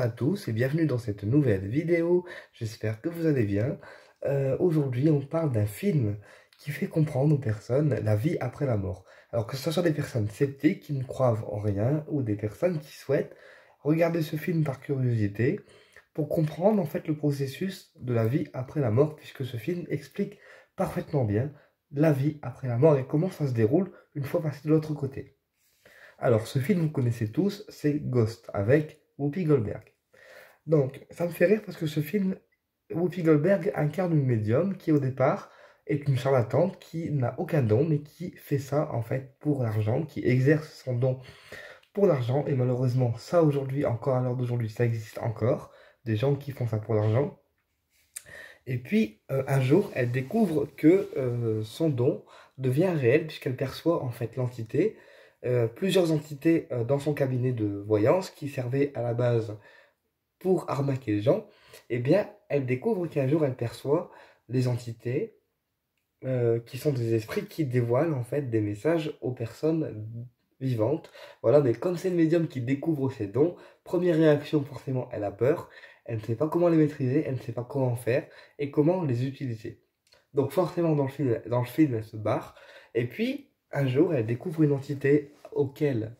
À tous et bienvenue dans cette nouvelle vidéo, j'espère que vous allez bien. Aujourd'hui on parle d'un film qui fait comprendre aux personnes la vie après la mort. Alors que ce soit des personnes sceptiques qui ne croient en rien ou des personnes qui souhaitent regarder ce film par curiosité pour comprendre en fait le processus de la vie après la mort, puisque ce film explique parfaitement bien la vie après la mort et comment ça se déroule une fois passé de l'autre côté. Alors ce film vous connaissez tous, c'est Ghost avec Whoopi Goldberg. Donc, ça me fait rire parce que ce film, Whoopi Goldberg incarne une médium qui, au départ, est une charlatane qui n'a aucun don, mais qui fait ça, en fait, pour l'argent, qui exerce son don pour l'argent. Et malheureusement, ça, aujourd'hui, encore à l'heure d'aujourd'hui, ça existe encore. Des gens qui font ça pour l'argent. Et puis, un jour, elle découvre que son don devient réel, puisqu'elle perçoit, en fait, l'entité. Plusieurs entités dans son cabinet de voyance qui servaient à la base pour arnaquer les gens, eh bien, elle découvre qu'un jour, elle perçoit des entités qui sont des esprits qui dévoilent en fait des messages aux personnes vivantes. Voilà, mais comme c'est le médium qui découvre ses dons, première réaction, forcément, elle a peur. Elle ne sait pas comment les maîtriser, elle ne sait pas comment faire et comment les utiliser. Donc forcément, dans le film, elle se barre. Et puis, un jour, elle découvre une entité auquel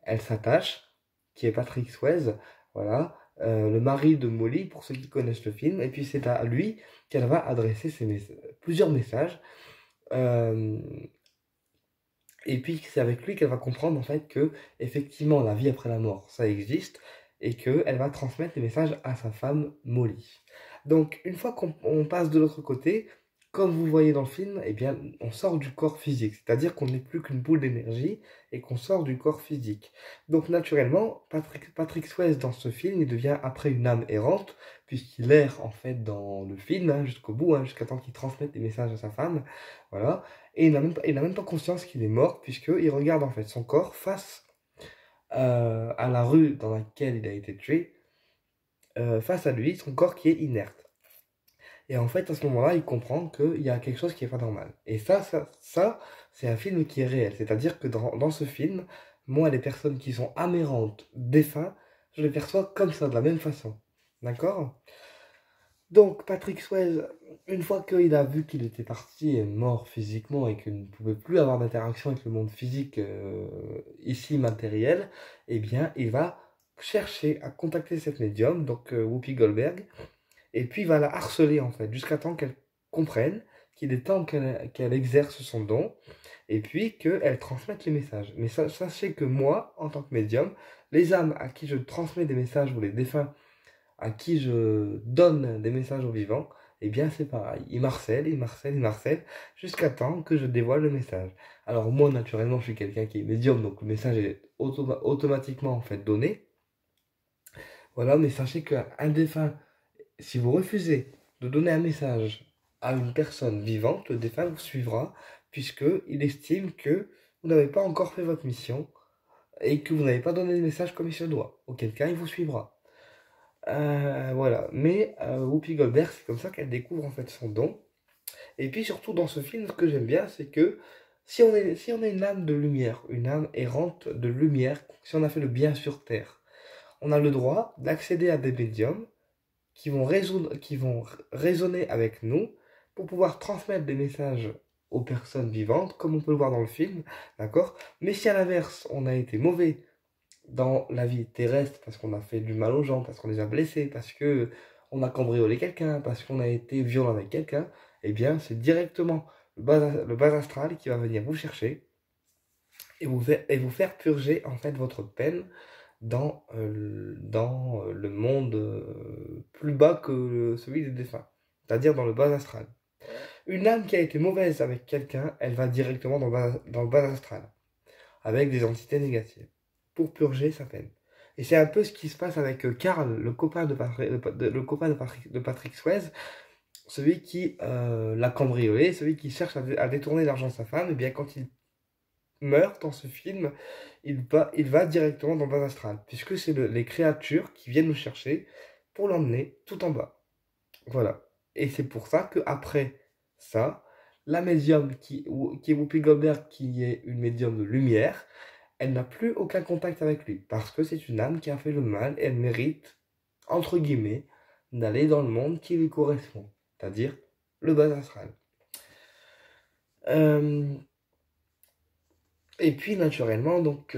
elle s'attache, qui est Patrick Swayze, voilà, le mari de Molly, pour ceux qui connaissent le film, et puis c'est à lui qu'elle va adresser plusieurs messages, euh, et puis c'est avec lui qu'elle va comprendre en fait que effectivement la vie après la mort, ça existe, et qu'elle va transmettre les messages à sa femme Molly. Donc une fois qu'on passe de l'autre côté, comme vous voyez dans le film, eh bien on sort du corps physique, c'est-à-dire qu'on n'est plus qu'une boule d'énergie et qu'on sort du corps physique. Donc naturellement, Patrick Swayze dans ce film, il devient après une âme errante, puisqu'il erre en fait dans le film jusqu'au bout, jusqu'à temps qu'il transmette les messages à sa femme, voilà. Et il n'a même pas conscience qu'il est mort, puisqu'il regarde en fait son corps face à la rue dans laquelle il a été tué, face à lui, son corps qui est inerte. Et en fait, à ce moment-là, il comprend qu'il y a quelque chose qui est pas normal. Et ça c'est un film qui est réel. C'est-à-dire que dans ce film, moi, les personnes qui sont amérantes, défunts, je les perçois comme ça, de la même façon. D'accord? Donc, Patrick Swayze, une fois qu'il a vu qu'il était parti et mort physiquement et qu'il ne pouvait plus avoir d'interaction avec le monde physique ici matériel, eh bien, il va chercher à contacter cette médium, donc Whoopi Goldberg, et puis il va la harceler en fait, jusqu'à temps qu'elle comprenne qu'il est temps qu'elle exerce son don, et puis qu'elle transmette les messages. Mais sachez que moi, en tant que médium, les âmes à qui je transmets des messages ou les défunts à qui je donne des messages aux vivants, eh bien c'est pareil. Ils m'harcèlent, ils m'harcèlent, ils m'harcèlent, jusqu'à temps que je dévoile le message. Alors moi, naturellement, je suis quelqu'un qui est médium, donc le message est automatiquement en fait donné. Voilà, mais sachez qu'un défunt, si vous refusez de donner un message à une personne vivante, le défunt vous suivra, puisqu'il estime que vous n'avez pas encore fait votre mission et que vous n'avez pas donné le message comme il se doit. Auquel cas, il vous suivra. Voilà, mais Whoopi Goldberg, c'est comme ça qu'elle découvre en fait son don. Et puis surtout dans ce film, ce que j'aime bien, c'est que si on est une âme de lumière, une âme errante de lumière, si on a fait le bien sur Terre, on a le droit d'accéder à des médiums qui vont raisonner avec nous pour pouvoir transmettre des messages aux personnes vivantes, comme on peut le voir dans le film, d'accord? Mais si à l'inverse, on a été mauvais dans la vie terrestre parce qu'on a fait du mal aux gens, parce qu'on les a blessés, parce que on a cambriolé quelqu'un, parce qu'on a été violent avec quelqu'un, eh bien c'est directement le bas astral qui va venir vous chercher et vous faire purger en fait votre peine dans le monde plus bas que celui des défunts, c'est-à-dire dans le bas astral. Une âme qui a été mauvaise avec quelqu'un, elle va directement dans le bas astral, avec des entités négatives, pour purger sa peine. Et c'est un peu ce qui se passe avec Karl, le copain de Patrick Swayze, celui qui l'a cambriolé, celui qui cherche à détourner l'argent de sa femme. Et bien quand il meurt dans ce film, il va directement dans le bas astral, puisque c'est les créatures qui viennent nous chercher pour l'emmener tout en bas. Voilà. Et c'est pour ça que après ça, la médium qui est Whoopi Goldberg, qui est une médium de lumière, elle n'a plus aucun contact avec lui, parce que c'est une âme qui a fait le mal et elle mérite entre guillemets, d'aller dans le monde qui lui correspond, c'est-à-dire le bas astral. Euh, et puis, naturellement, donc,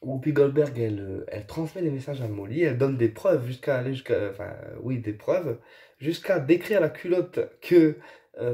Whoopi Goldberg, elle transmet des messages à Molly, elle donne des preuves jusqu'à aller jusqu'à, enfin, oui, des preuves, jusqu'à décrire la culotte que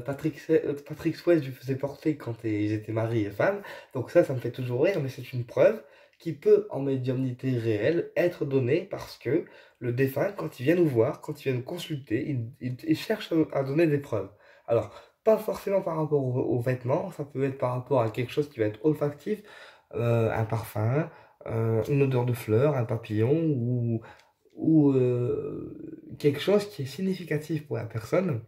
Patrick Swayze lui faisait porter quand ils étaient mari et femme. Donc ça me fait toujours rire, mais c'est une preuve qui peut, en médiumnité réelle, être donnée parce que le défunt, quand il vient nous voir, quand il vient nous consulter, il cherche à donner des preuves. Alors, pas forcément par rapport aux vêtements, ça peut être par rapport à quelque chose qui va être olfactif, un parfum, une odeur de fleur, un papillon ou quelque chose qui est significatif pour la personne.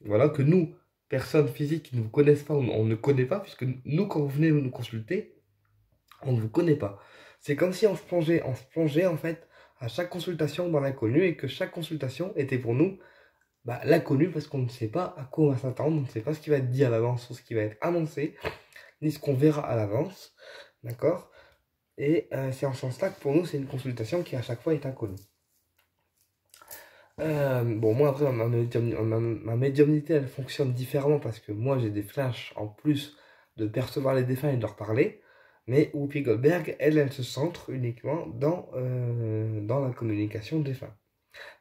Voilà, que nous, personnes physiques qui ne vous connaissent pas, on ne connaît pas, puisque nous, quand vous venez nous consulter, on ne vous connaît pas. C'est comme si on se plongeait en fait à chaque consultation dans l'inconnu et que chaque consultation était pour nous l'inconnu parce qu'on ne sait pas à quoi on va s'attendre, on ne sait pas ce qui va être dit à l'avance ou ce qui va être annoncé, ni ce qu'on verra à l'avance. D'accord? Et c'est en ce sens-là que pour nous, c'est une consultation qui à chaque fois est inconnue. Bon, moi après, ma médiumnité, elle fonctionne différemment parce que moi, j'ai des flashs en plus de percevoir les défunts et de leur parler. Mais Whoopi Goldberg, elle se centre uniquement dans la communication défunts.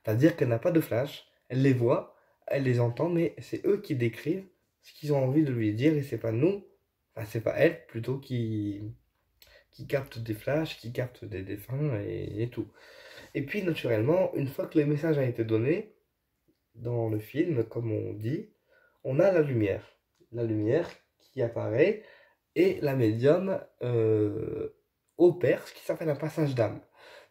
C'est-à-dire qu'elle n'a pas de flash, elle les voit, elle les entend, mais c'est eux qui décrivent ce qu'ils ont envie de lui dire et c'est pas nous, enfin c'est pas elle plutôt qui capte des flashs, qui capte des défunts et tout. Et puis naturellement, une fois que le message a été donné dans le film, comme on dit, on a la lumière. La lumière qui apparaît et la médium opère ce qui s'appelle un passage d'âme.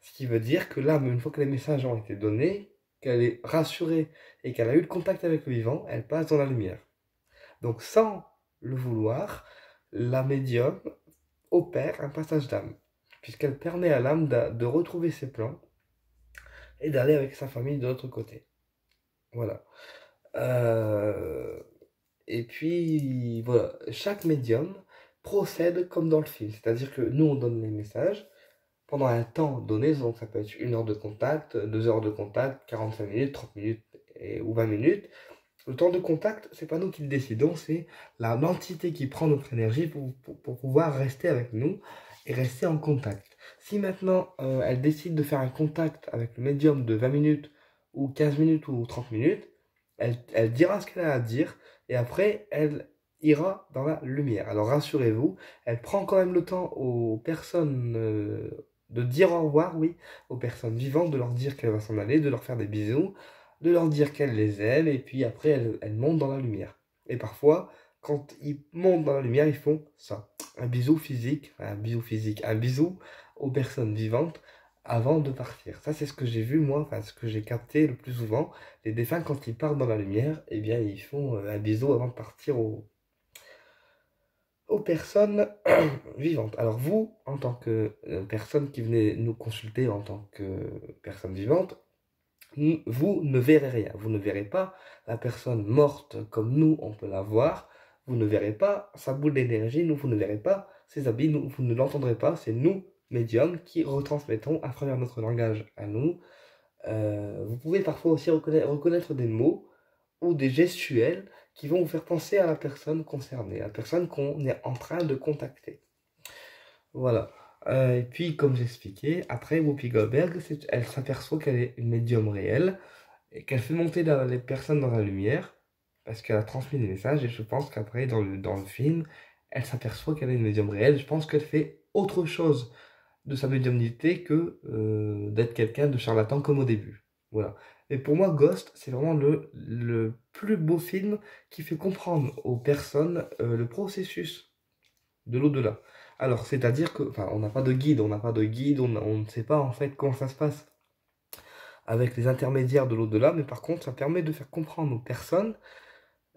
Ce qui veut dire que l'âme, une fois que les messages ont été donnés, qu'elle est rassurée et qu'elle a eu le contact avec le vivant, elle passe dans la lumière. Donc sans le vouloir, la médium opère un passage d'âme, puisqu'elle permet à l'âme de retrouver ses plans et d'aller avec sa famille de l'autre côté. Voilà. Et puis, voilà, chaque médium procède comme dans le film, c'est-à-dire que nous, on donne les messages pendant un temps donné, donc ça peut être 1 heure de contact, 2 heures de contact, 45 minutes, 30 minutes ou 20 minutes. Le temps de contact, c'est pas nous qui le décidons, c'est l'entité qui prend notre énergie pour pouvoir rester avec nous et rester en contact. Si maintenant elle décide de faire un contact avec le médium de 20 minutes ou 15 minutes ou 30 minutes, elle dira ce qu'elle a à dire et après elle ira dans la lumière. Alors rassurez-vous, elle prend quand même le temps aux personnes de dire au revoir, oui, aux personnes vivantes, de leur dire qu'elle va s'en aller, de leur faire des bisous, de leur dire qu'elle les aime, et puis après, elle monte dans la lumière. Et parfois, quand ils montent dans la lumière, ils font ça. Un bisou physique, un bisou aux personnes vivantes avant de partir. Ça, c'est ce que j'ai vu, moi, enfin, ce que j'ai capté le plus souvent. Les défunts, quand ils partent dans la lumière, eh bien, ils font un bisou avant de partir aux personnes vivantes. Alors vous, en tant que personne qui venez nous consulter en tant que personne vivante, vous ne verrez rien. Vous ne verrez pas la personne morte comme nous, on peut la voir. Vous ne verrez pas sa boule d'énergie, nous, vous ne verrez pas ses habits, nous, vous ne l'entendrez pas. C'est nous, médiums, qui retransmettons à travers notre langage à nous. Vous pouvez parfois aussi reconnaître des mots ou des gestuels qui vont vous faire penser à la personne concernée, à la personne qu'on est en train de contacter. Voilà. Et puis, comme j'expliquais, après Whoopi Goldberg, elle s'aperçoit qu'elle est une médium réelle et qu'elle fait monter les personnes dans la lumière parce qu'elle a transmis des messages. Et je pense qu'après, dans le film, elle s'aperçoit qu'elle est une médium réelle. Je pense qu'elle fait autre chose de sa médiumnité que d'être quelqu'un de charlatan comme au début. Voilà. Et pour moi, Ghost, c'est vraiment le plus beau film qui fait comprendre aux personnes le processus de l'au-delà. Alors, c'est-à-dire que, enfin, on n'a pas de guide, on ne sait pas en fait comment ça se passe avec les intermédiaires de l'au-delà, mais par contre, ça permet de faire comprendre aux personnes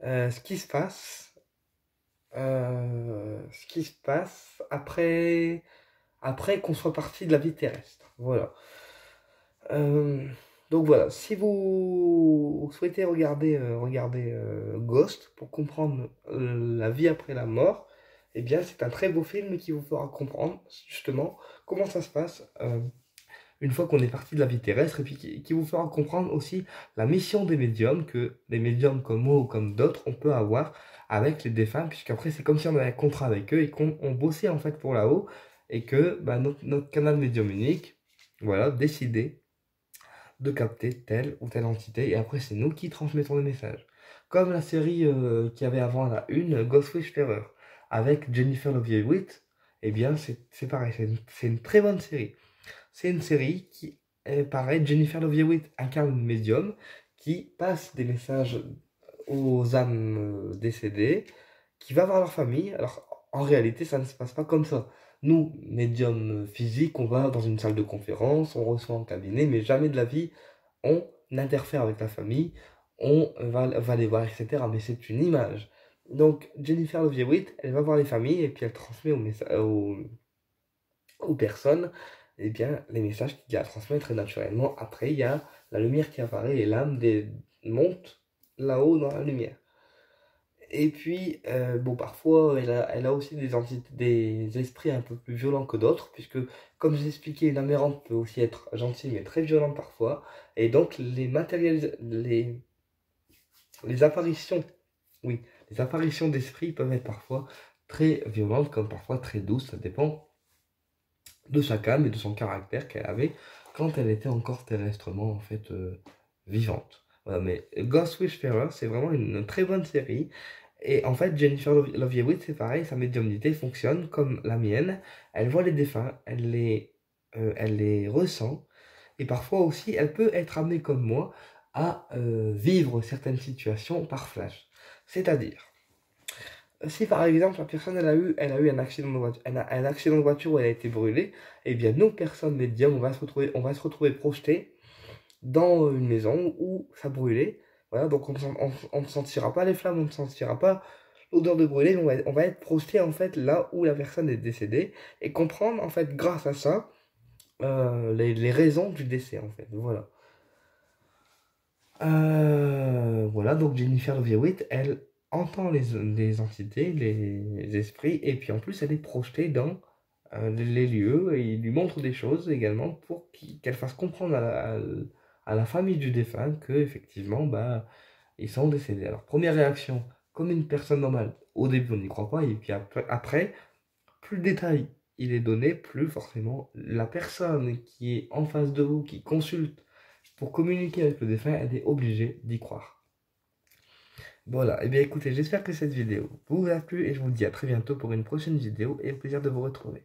ce qui se passe, après qu'on soit parti de la vie terrestre. Voilà. Donc voilà, si vous souhaitez regarder Ghost pour comprendre la vie après la mort, eh bien c'est un très beau film qui vous fera comprendre justement comment ça se passe une fois qu'on est parti de la vie terrestre, et puis qui vous fera comprendre aussi la mission des médiums, que les médiums comme moi ou comme d'autres, on peut avoir avec les défunts, puisqu'après c'est comme si on avait un contrat avec eux et qu'on bossait en fait pour là-haut, et que bah, notre canal médium unique, voilà, décidait de capter telle ou telle entité, et après c'est nous qui transmettons les messages. Comme la série qui avait avant la une, Ghost Whisperer, avec Jennifer Love Hewitt, eh bien c'est pareil, c'est une très bonne série. C'est une série qui est pareil, Jennifer Love Hewitt incarne une médium qui passe des messages aux âmes décédées, qui va voir leur famille. Alors, en réalité, ça ne se passe pas comme ça. Nous, médiums physiques, on va dans une salle de conférence, on reçoit un cabinet, mais jamais de la vie, on interfère avec la famille, on va les voir, etc. Mais c'est une image. Donc, Jennifer Love Hewitt, elle va voir les familles et puis elle transmet aux personnes eh bien, les messages qu'il y a à transmettre. Et naturellement, après, il y a la lumière qui apparaît et l'âme monte là-haut dans la lumière. Et puis, bon, parfois, elle a aussi des esprits un peu plus violents que d'autres, puisque, comme j'ai expliqué, une amérante peut aussi être gentille, mais très violente parfois. Et donc, les apparitions, oui, les apparitions d'esprits peuvent être parfois très violentes, comme parfois très douces, ça dépend de chaque âme et de son caractère qu'elle avait quand elle était encore terrestrement, en fait, vivante. Voilà, mais Ghost Whisperer, c'est vraiment une très bonne série. Et en fait, Jennifer Love Hewitt, c'est pareil, sa médiumnité fonctionne comme la mienne. Elle voit les défunts, elle les ressent. Et parfois aussi, elle peut être amenée comme moi à vivre certaines situations par flash. C'est-à-dire, si par exemple la personne elle a eu un accident de voiture, un accident de voiture où elle a été brûlée, eh bien nous, personnes médiums, on va se retrouver projetés dans une maison où ça brûlait. Voilà, donc on ne sentira pas les flammes, on ne sentira pas l'odeur de brûlé, mais on va être projeté en fait là où la personne est décédée et comprendre en fait grâce à ça les raisons du décès en fait. Voilà. Voilà, donc Jennifer Love Hewitt, elle entend les entités, les esprits, et puis en plus elle est projetée dans les lieux, et il lui montre des choses également pour qu'elle fasse comprendre à la famille du défunt que effectivement bah, ils sont décédés. Alors première réaction, comme une personne normale, au début on n'y croit pas, et puis après, plus le détail il est donné, plus forcément la personne qui est en face de vous, qui consulte pour communiquer avec le défunt, elle est obligée d'y croire. Voilà, et bien écoutez, j'espère que cette vidéo vous a plu et je vous dis à très bientôt pour une prochaine vidéo et au plaisir de vous retrouver.